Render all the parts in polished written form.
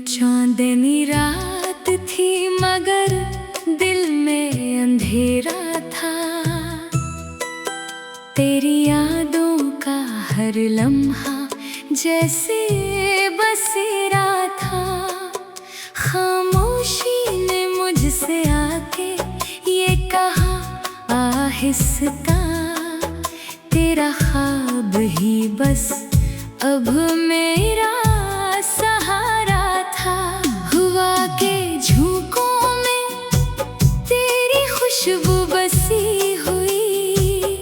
चांदनी रात थी मगर दिल में अंधेरा था। तेरी यादों का हर लम्हा जैसे बसेरा था। खामोशी ने मुझसे आके ये कहा आहिस्ता, तेरा ख्वाब ही बस अब मेरा सहारा था। हुआ के झोंकों में तेरी खुशबू बसी हुई,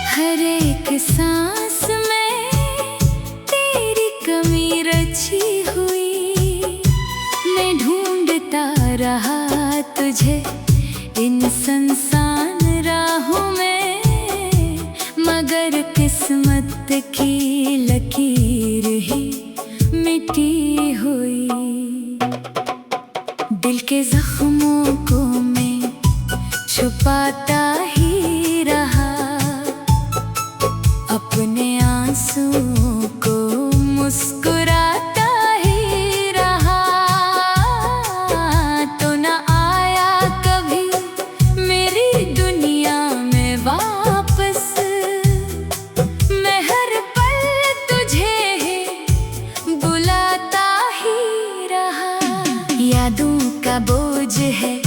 हर एक सांस में तेरी कमी रची हुई। मैं ढूंढता रहा तुझे इन सुनसान राहों में, मगर किस्मत की लकीर ही मिटी हुई। दिल के जख्मों को मैं छुपाता ही रहा, अपने आंसुओं को मुस्कुराता ही रहा। तो न आया कभी मेरी दुनिया में वापस, मैं हर पल तुझे बुलाता ही रहा। यादों का बोझ है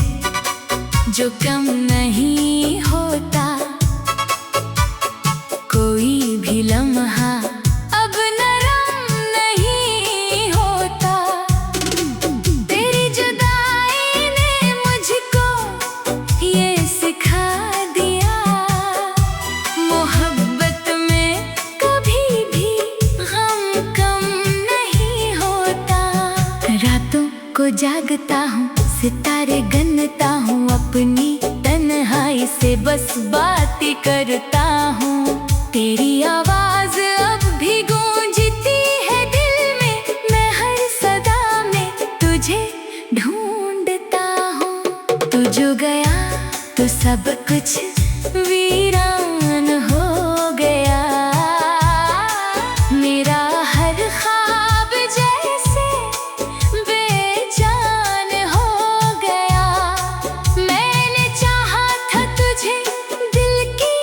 जो कम नहीं होता, कोई भी लम्हा अब नरम नहीं होता। तेरी जुदाई ने मुझको ये सिखा दिया, मोहब्बत में कभी भी गम कम नहीं होता। रातों को जागता हूँ, सितारे गिनता हूँ, अपनी तन्हाई से बस बातें करता हूँ। तेरी आवाज अब भी गूंजती है दिल में, मैं हर सदा में तुझे ढूंढता हूँ। तू जो गया तो सब कुछ वीरान हो गया, मेरा हर ख्वाब जैसे बेजान हो गया। मैंने चाहा था तुझे दिल की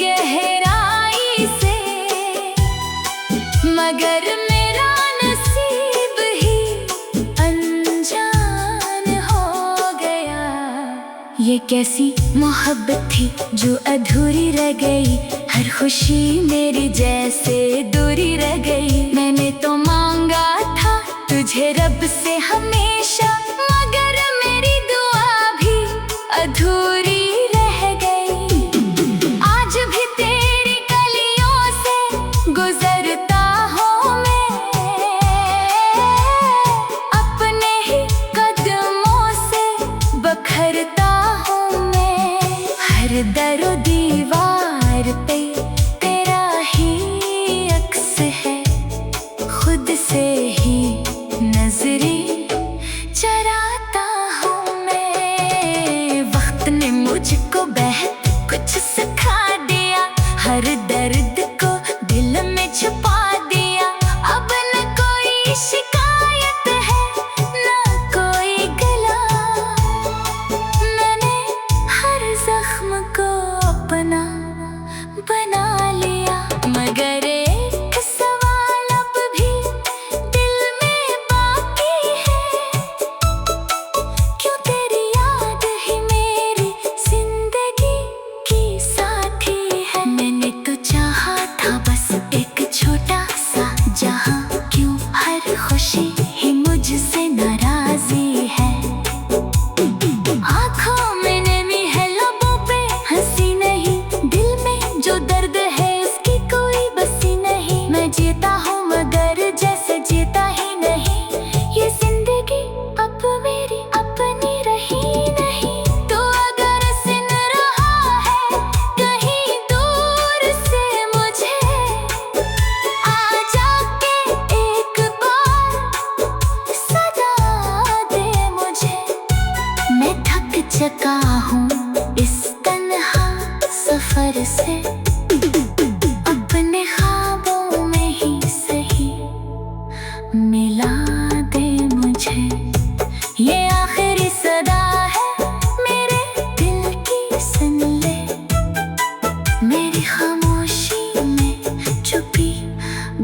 गहराई से, मगर मेरा नसीब ही अनजान हो गया। ये कैसी मोहब्बत थी जो अधूरी रह गई, हर खुशी मेरी जैसे दूरी रह गई। मैंने तो मांगा था तुझे रब से हमेशा, मगर मेरी दुआ भी अधूरी रह गई। आज भी तेरी गलियों से गुजरता हूँ मैं, अपने ही कदमों से बखरता हूँ मैं। हर दर दीवार पे तेरा ही अक्स है,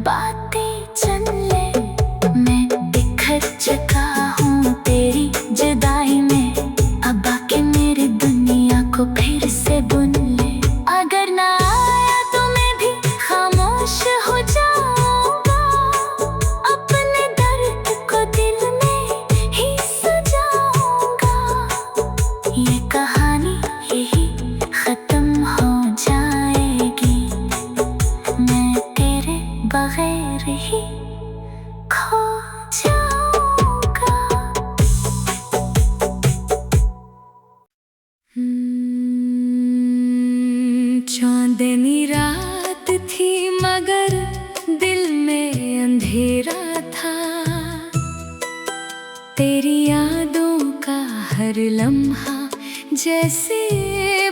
बातें चल ले, मैं बिखर चुका हूँ तेरी जुदाई में। अब आके मेरी दुनिया को फिर से बुन ले। अगर ना आया तो मैं भी खामोश हो जाऊंगा, अपने दर्द को दिल में ही सजाऊंगा। ये कहानी यही खत्म हो जाएगी, मैं तेरे बगैर ही खो जाऊंगा। चांदनी रात थी मगर दिल में अंधेरा था, तेरी यादों का हर लम्हा जैसे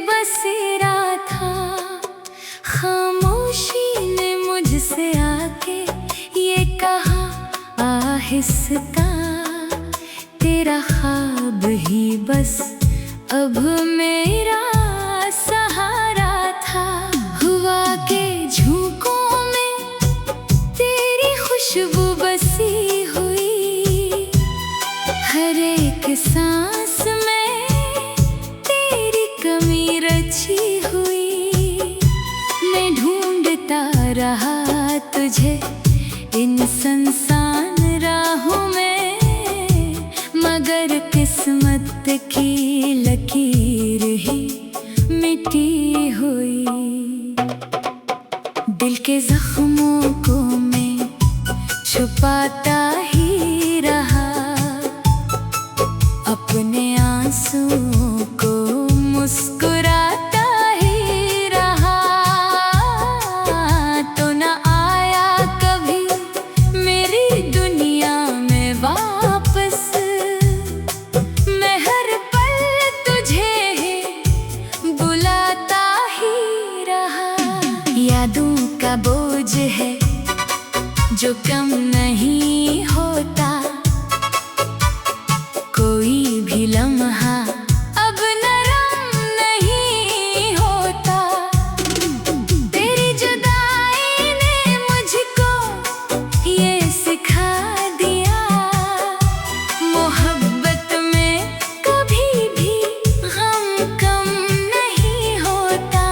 बसेरा था। खामोशी ने मुझसे आके ये कहा आहिस्ता, तेरा ख्वाब ही बस अब मेरा सहारा था। हुआ के झोंकों में तेरी खुशबू बसी हुई, हर एक सांस में तेरी कमी रची हुई। मैं ढूंढता रहा तुझे इन सुनसान राहों में, मगर किस्मत की लकीर ही मिटी हुई। दिल के जख्मों को मैं छुपाता ही रहा, अपने आंसुओं को मुस्कुराता ही रहा। तो न आया कभी मेरी दुनिया में वापस, मैं हर पल तुझे ही बुलाता ही रहा। यादों का बोझ है जो कम नहीं होता, कोई भी लम्हा अब नरम नहीं होता। तेरी जुदाई ने मुझको ये सिखा दिया, मोहब्बत में कभी भी गम कम नहीं होता।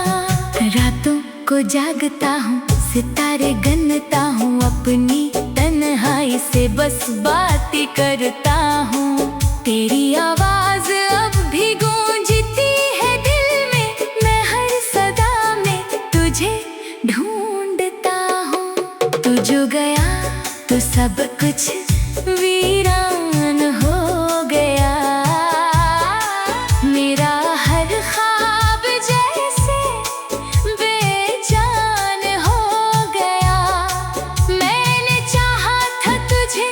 रातों को जागता हूँ, सितारे गिनता हूँ, अपनी तन्हाई से बस बातें करता हूँ। तेरी आवाज अब भी गूंजती है दिल में, मैं हर सदा में तुझे ढूंढता हूँ। तू जो गया तो सब कुछ वीरान हो गया, मेरा हर ख्वाब जैसे बेजान हो गया। मैंने चाहा था तुझे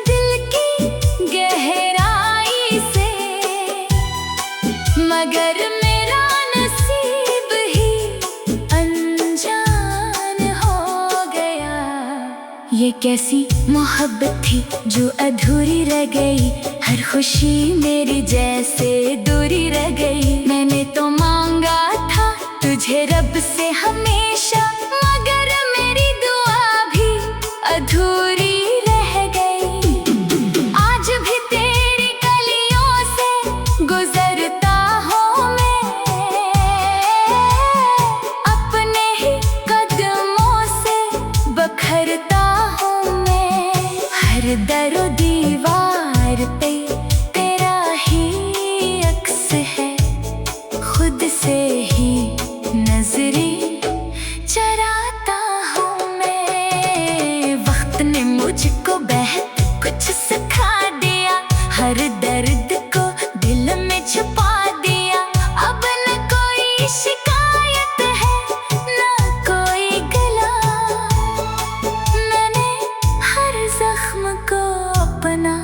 दिल की गहराई से, मगर मेरा नसीब ही अनजान हो गया। ये कैसी मोहब्बत थी जो अधूरी रह गई, हर खुशी मेरी जैसे दूरी रह गई। मैंने तो मांगा था तुझे रब से हमेशा, मगर मेरी दुआ भी अधूरी रह गई। आज भी तेरी गलियों से गुजरता हूँ मैं, अपने ही कदमों से बखरता हूँ मैं। हर दरो दीवार पे तेरा ही अक्स है, खुद से ही नजरें चराता हूँ मैं। वक्त ने मुझको बहुत कुछ सिखा दिया, हर दर्द को दिल में छुपा दिया। अब न कोई शिकायत है न कोई गला, मैंने हर जख्म को अपना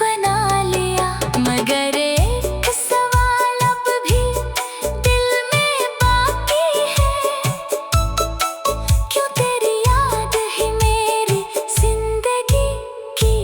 बना लिया। मगर एक सवाल अब भी दिल में बाकी है, क्यों तेरी याद ही मेरी जिंदगी की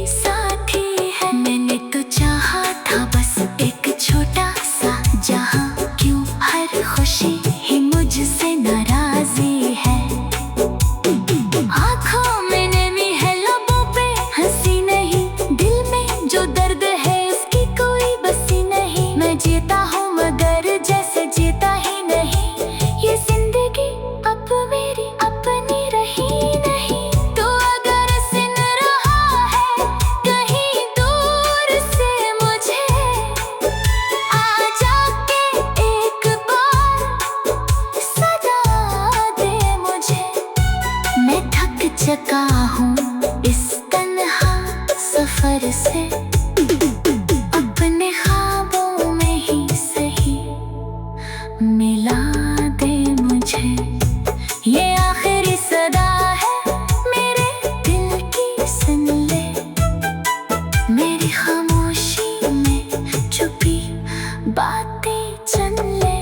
हूँ इस तन्हा सफर से, अपने ख्वाबों में ही सही मिला दे मुझे। ये आखिरी सदा है मेरे दिल की, सुन ले मेरी खामोशी में छुपी बातें चन ले।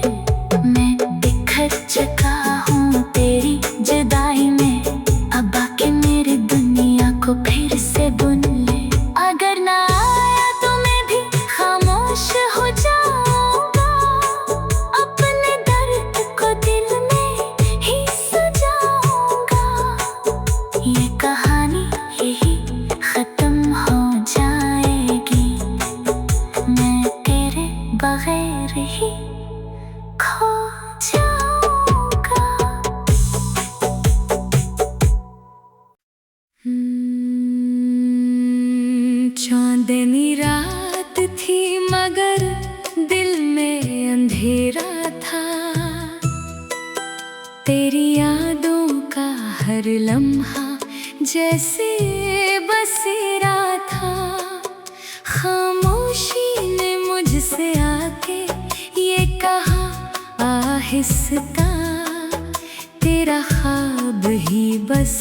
मैं बिखर चुका हूँ तेरी जुदाई में, अब आके मेरी दुनिया को फिर से बुन ले। अगर ना आया तो मैं भी खामोश हो जाऊंगा, अपने दर्द को दिल में ही सजाऊंगा। ये कहानी यही खत्म हो जाएगी, मैं तेरे बगैर ही खो जाऊंगा। चांदनी रात थी मगर दिल में अंधेरा था, तेरी यादों का हर लम्हा जैसे बसेरा था। खामोशी ने मुझसे आके ये कहा आहिस्ता, तेरा ख्वाब ही बस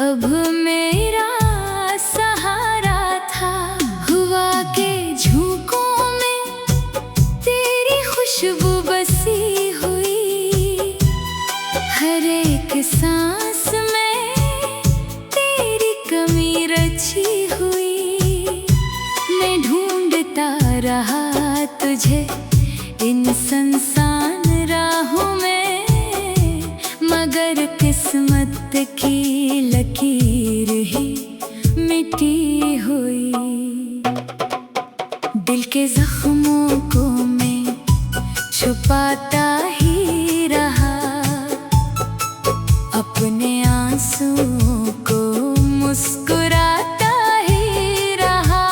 अब मेरा सहारा था। हुआ के झोंकों में तेरी खुशबू बसी हुई, हर एक सांस में तेरी कमी रची हुई। मैं ढूंढता रहा तुझे इन सुनसान राहों में, मगर किस्मत की लकीर ही मिटी हुई। दिल के जख्मों को मैं छुपाता ही रहा, अपने आंसुओं को मुस्कुराता ही रहा।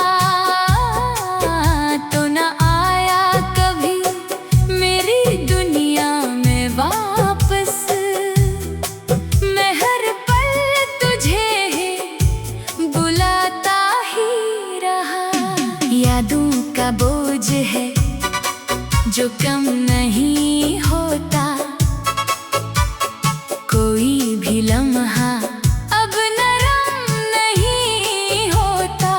तो न आया कभी मेरी दुनिया में वापस, मैं हर पल तुझे बुलाता ही रहा। यादों का बोझ है जो कम नहीं होता, कोई भी लम्हा अब नरम नहीं होता।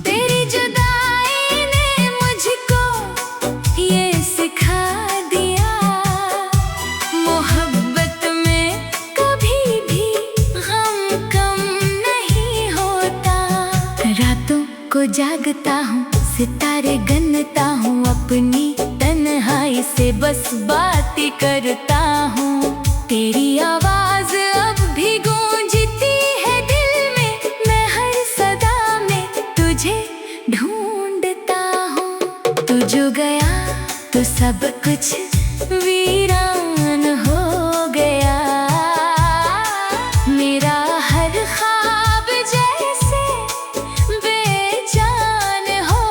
तेरी जुदाई ने मुझको ये सिखा दिया, मोहब्बत में कभी भी गम कम नहीं होता। रातों को जागता हूँ, सितारे गिनता हूँ, अपनी तन्हाई से बस बातें करता हूँ। तेरी आवाज अब भी गूंजती है दिल में, मैं हर सदा में तुझे ढूंढता हूँ। तू जो गया तो सब कुछ वीरान हो गया, मेरा हर ख्वाब जैसे बेजान हो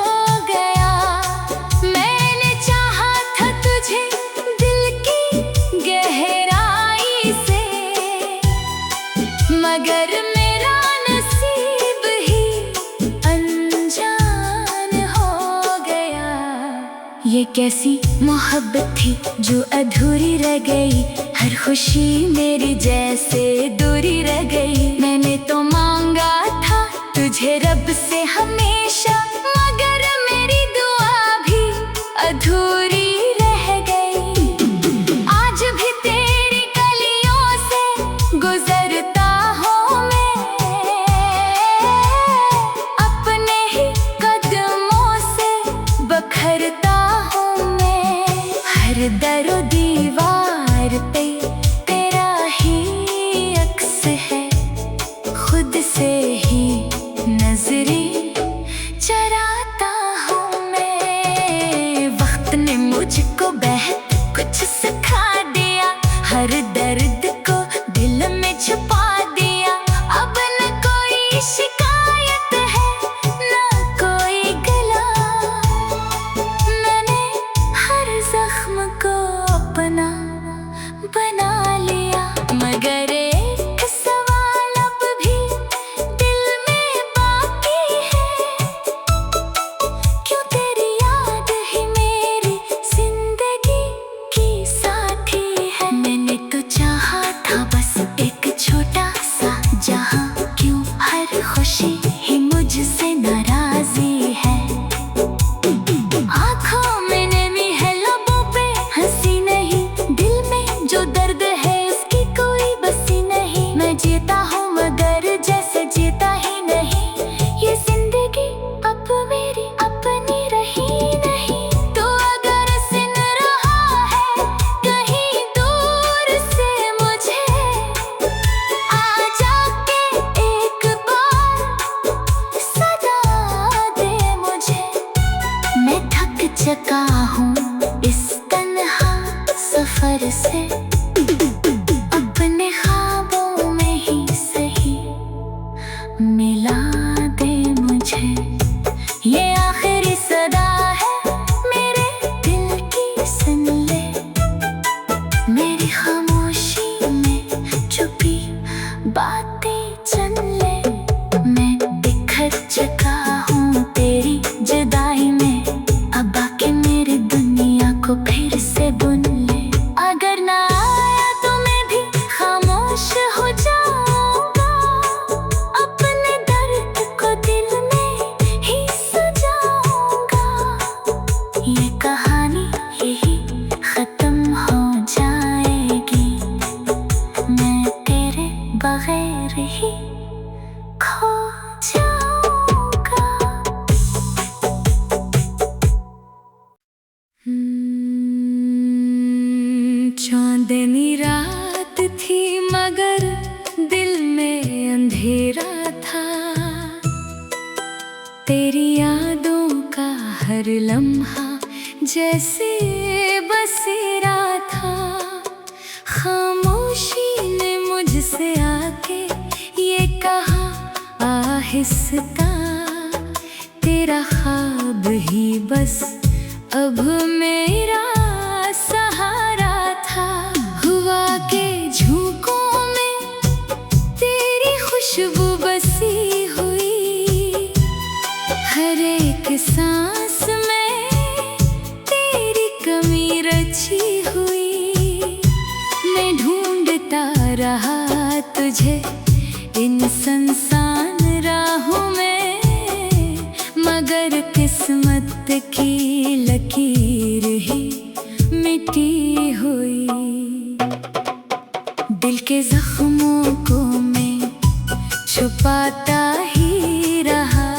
गया। मैंने चाहा था तुझे दिल की गहराई से, मगर मेरा नसीब ही अनजान हो गया। ये कैसी मोहब्बत थी जो अधूरी रह गई, हर खुशी मेरी जैसे दूरी रह गई। मैंने तो मांगा था तुझे रब से हमेशा, मगर मेरी दुआ भी अधूरी रह गई। आज भी तेरी गलियों से गुजरता हूँ मैं, अपने ही कदमों से बखरता हूँ मैं। हर दरो दीवार पे तेरा ही अक्स है, ही खो जाऊंगा। चांदनी रात थी मगर दिल में अंधेरा था। तेरी यादों का हर लम्हा जैसे बसेरा था। खामोशी ने मुझसे आके ये कहा आहिस्ता, तेरा ख्वाब ही बस अब मेरा सहारा था। हुआ के झोंकों में तेरी खुशबू बसी हुई, हर एक सांस में तेरी कमी रची हुई। मैं ढूंढता रहा तुझे इन सुनसान राहों में, मगर किस्मत की लकीर ही मिटी हुई। दिल के जख्मों को मैं छुपाता ही रहा,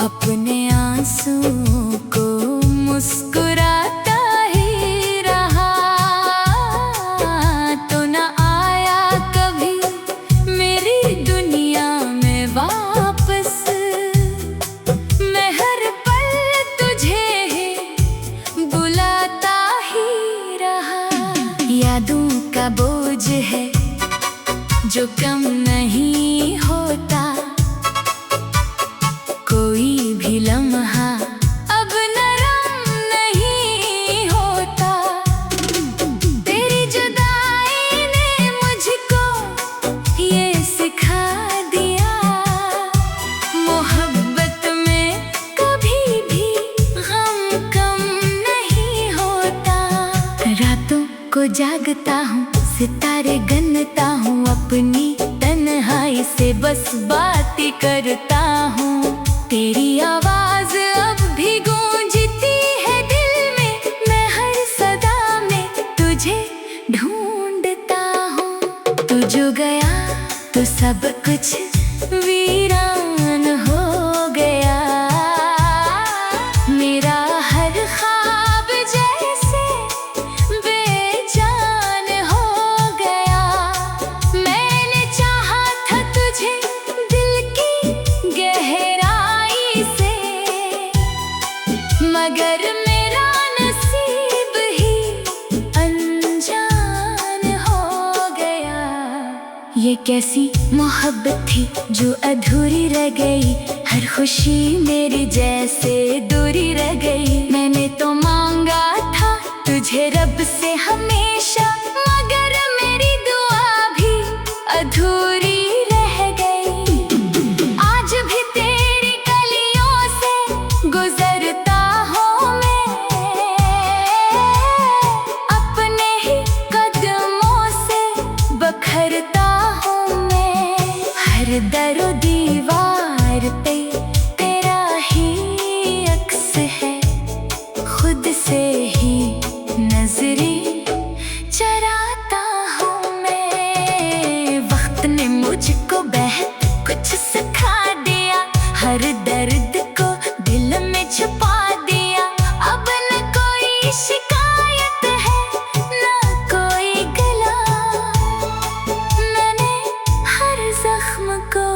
अपने आंसुओं को मुस्कुराता ही रहा। तो न आया कभी मेरी दुनिया में वापस, मैं हर पल तुझे ही बुलाता ही रहा। यादों का बोझ है जो कम नहीं होता, कोई भी लम्हा अब नरम नहीं होता। तेरी जुदाई ने मुझको ये सिखा दिया, मोहब्बत में कभी भी गम कम नहीं होता। रातों को जागता हूँ, सितारे गिनता हूँ, अपनी तन्हाई से बस बातें करता हूँ। तेरी आवाज अब भी गूंजती है दिल में, मैं हर सदा में तुझे ढूंढता हूँ। तू जो गया तो सब कुछ वीरान हो गया, मेरा हर ख्वाब जैसे बेजान हो गया। मैंने चाहा था तुझे दिल की गहराई से, मगर मेरा नसीब ही अनजान हो गया। ये कैसी मोहब्बत थी जो अधूरी रह गई, हर खुशी मेरी जैसे दूरी रह गई। मैंने तो मांगा था तुझे रब से हमेशा, मगर मेरी दुआ भी अधूरी रह गई। आज भी तेरी गलियों से गुजरता हूँ मैं, अपने ही कदमों से बखरता हूँ मैं। हर दरो दीवार पे तेरा ही अक्स है, खुद से ही नजरें चराता हूँ मैं। वक्त ने मुझको बहुत कुछ सिखा दिया, हर दर्द को दिल में छुपा दिया। अब न कोई शिकायत है न कोई गला, मैंने हर जख्म को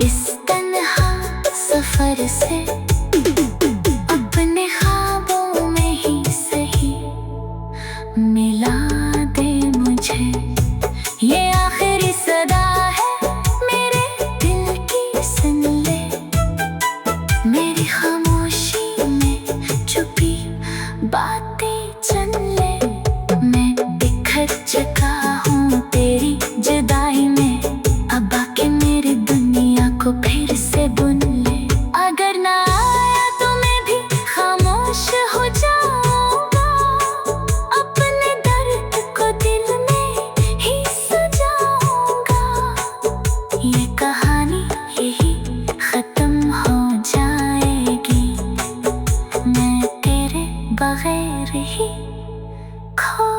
इस तन्हा सफर से, अपने ख्वाबों में ही सही मिला दे मुझे। ये आखिरी सदा है मेरे दिल की, सुन ले मेरी खामोशी में छुपी बातें चन ले। मैं बिखर चुका हूँ तेरी जुदाई में, अब आके मेरी दुनिया को फिर से बुन ले। अगर ना आया तो मैं भी खामोश हो जाऊंगा, अपने दर्द को दिल में ही सजाऊंगा। ये कहानी यही खत्म हो जाएगी, मैं तेरे बगैर ही खो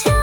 जा